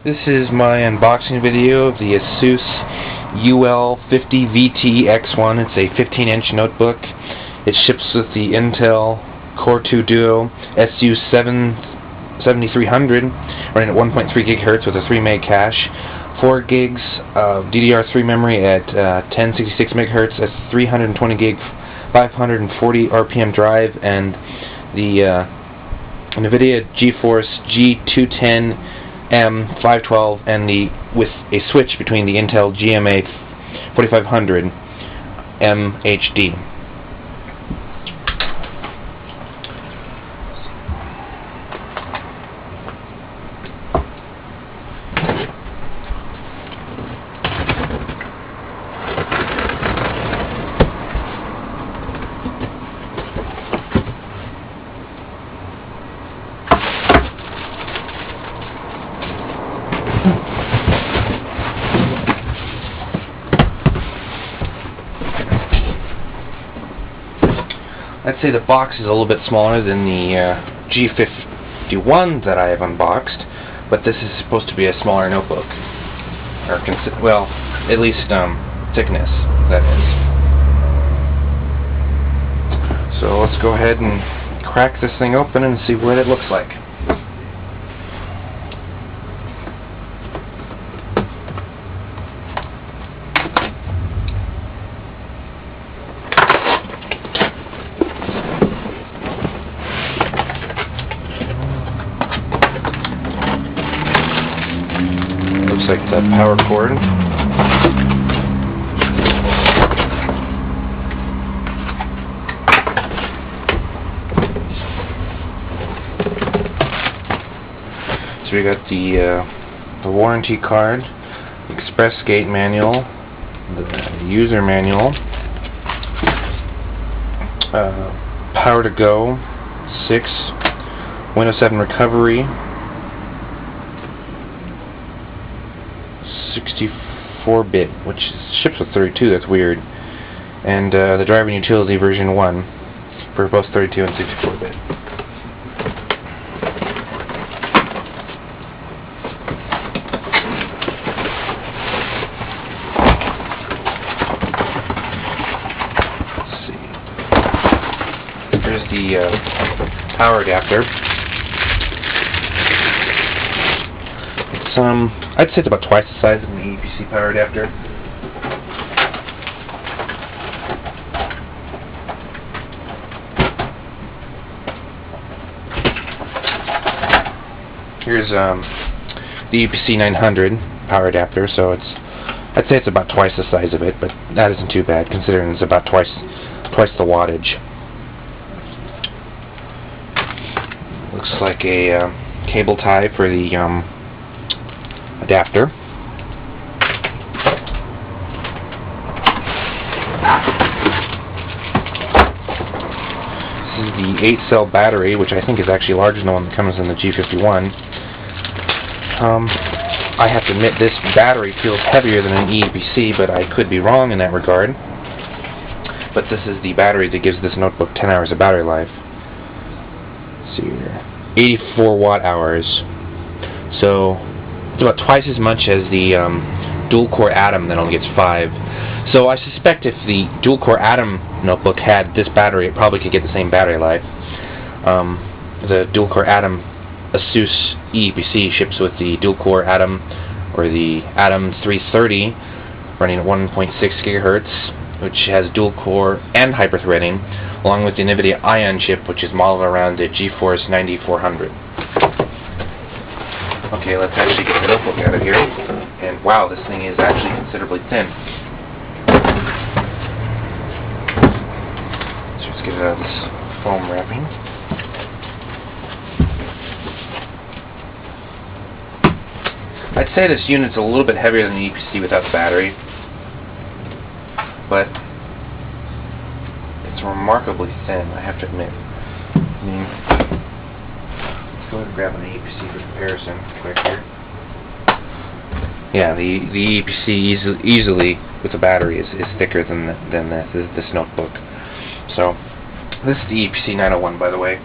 This is my unboxing video of the ASUS UL50VT-x1. It's a 15-inch notebook. It ships with the Intel Core 2 Duo ASUS7300 running at 1.3 GHz with a 3 meg cache, 4 gigs of DDR3 memory at 1066 MHz, a 320 gig 540 RPM drive, and the Nvidia Geforce G210M512, and with a switch between the Intel GMA 4500 MHD. I'd say the box is a little bit smaller than the G51 that I have unboxed, but this is supposed to be a smaller notebook, or well, at least thickness, that is. So let's go ahead and crack this thing open and see what it looks like. Looks like the power cord. So we got the warranty card, express gate manual, the user manual, power to go, 6, Windows 7 recovery, 64-bit, which ships with 32, that's weird, and the driver and utility version 1 for both 32 and 64-bit. Let's see. Here's the power adapter. It's I'd say it's about twice the size of an EPC power adapter. Here's the EPC 900 power adapter, so I'd say it's about twice the size of it, but that isn't too bad considering it's about twice the wattage. Looks like a cable tie for the adapter. This is the 8-cell battery, which I think is actually larger than the one that comes in the G51. I have to admit this battery feels heavier than an EPC, but I could be wrong in that regard. But this is the battery that gives this notebook 10 hours of battery life. Let's see here. 84 watt-hours. So it's about twice as much as the dual-core Atom that only gets 5. So I suspect if the dual-core Atom notebook had this battery, it probably could get the same battery life. The dual-core Atom ASUS EPC ships with the dual-core Atom, or the Atom 330, running at 1.6 GHz, which has dual-core and hyper-threading, along with the Nvidia Ion chip, which is modeled around the Geforce 9400. Okay, let's actually get the notebook out of here. And wow, this thing is actually considerably thin. So let's get it out of this foam wrapping. I'd say this unit's a little bit heavier than the EPC without the battery, but it's remarkably thin, I have to admit. Let's go ahead and grab an EPC for comparison quick here. Yeah, the EPC easily with the battery is thicker than this notebook. So this is the EPC 901, by the way.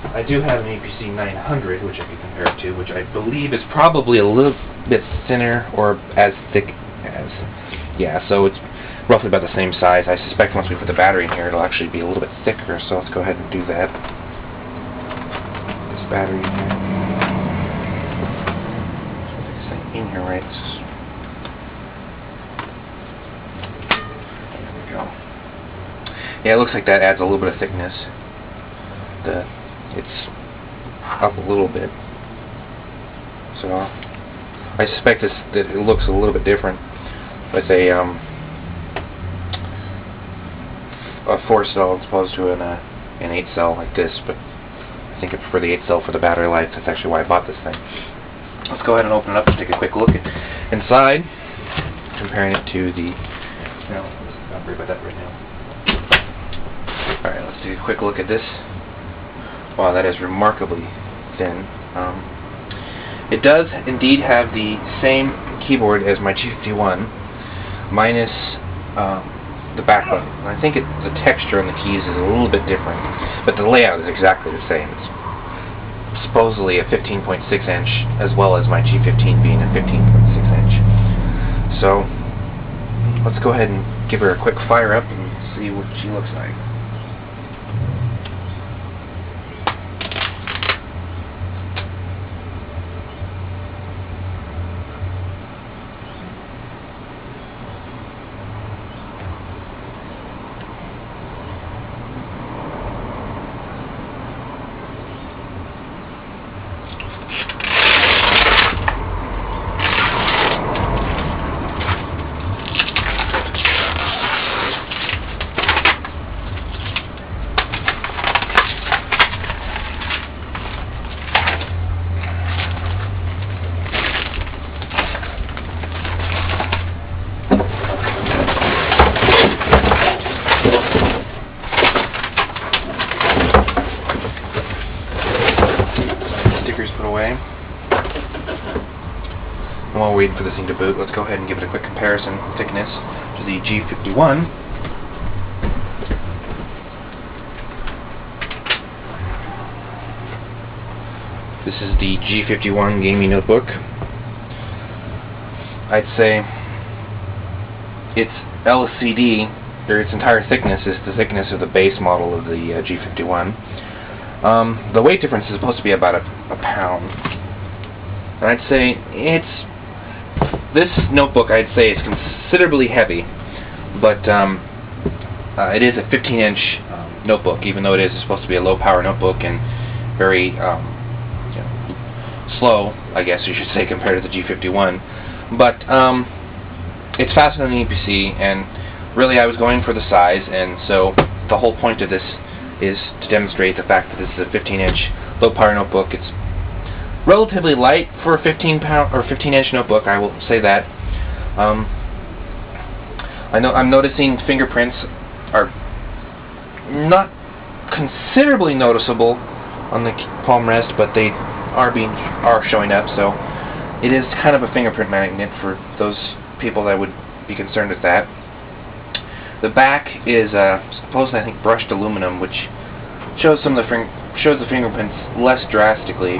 I do have an APC 900, which I can compare it to, which I believe is probably a little bit thinner or as thick as, yeah, so it's roughly about the same size. I suspect once we put the battery in here, it'll actually be a little bit thicker, so let's go ahead and do that. This battery in here. Put this thing in here, right? There we go. Yeah, it looks like that adds a little bit of thickness. It's up a little bit, so I suspect that it looks a little bit different with a 4-cell as opposed to an 8-cell like this, but I think I prefer the 8-cell for the battery life. That's actually why I bought this thing. Let's go ahead and open it up and take a quick look inside, comparing it to the, no, don't worry about that right now. Alright, let's take a quick look at this. Wow, that is remarkably thin. It does indeed have the same keyboard as my G51, minus the back button. And I think the texture on the keys is a little bit different, but the layout is exactly the same. It's supposedly a 15.6 inch, as well as my G15 being a 15.6 inch. So, let's go ahead and give her a quick fire up and see what she looks like. And while we're waiting for this thing to boot, let's go ahead and give it a quick comparison thickness to the G51. This is the G51 gaming notebook. I'd say its LCD, or its entire thickness, is the thickness of the base model of the G51. The weight difference is supposed to be about a pound. And I'd say this notebook, I'd say, is considerably heavy, but it is a 15-inch notebook, even though it is supposed to be a low-power notebook and very slow, I guess you should say, compared to the G51. But it's faster than the EPC, and really I was going for the size, and so the whole point of this is to demonstrate the fact that this is a 15-inch low-power notebook. It's relatively light for a 15-inch notebook, I will say that. I'm noticing fingerprints are not considerably noticeable on the palm rest, but they are showing up, so it is kind of a fingerprint magnet for those people that would be concerned with that. The back is supposedly, I think, brushed aluminum, which shows the fingerprints less drastically,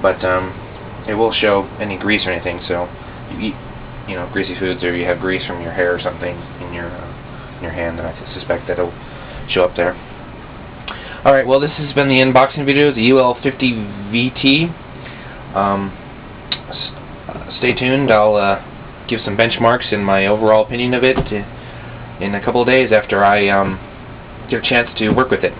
but it will show any grease or anything. So you eat, greasy foods, or you have grease from your hair or something in your hand, and I suspect that'll show up there. All right, well, this has been the unboxing video, the UL50VT. Stay tuned. I'll give some benchmarks and my overall opinion of it in a couple of days after I get a chance to work with it.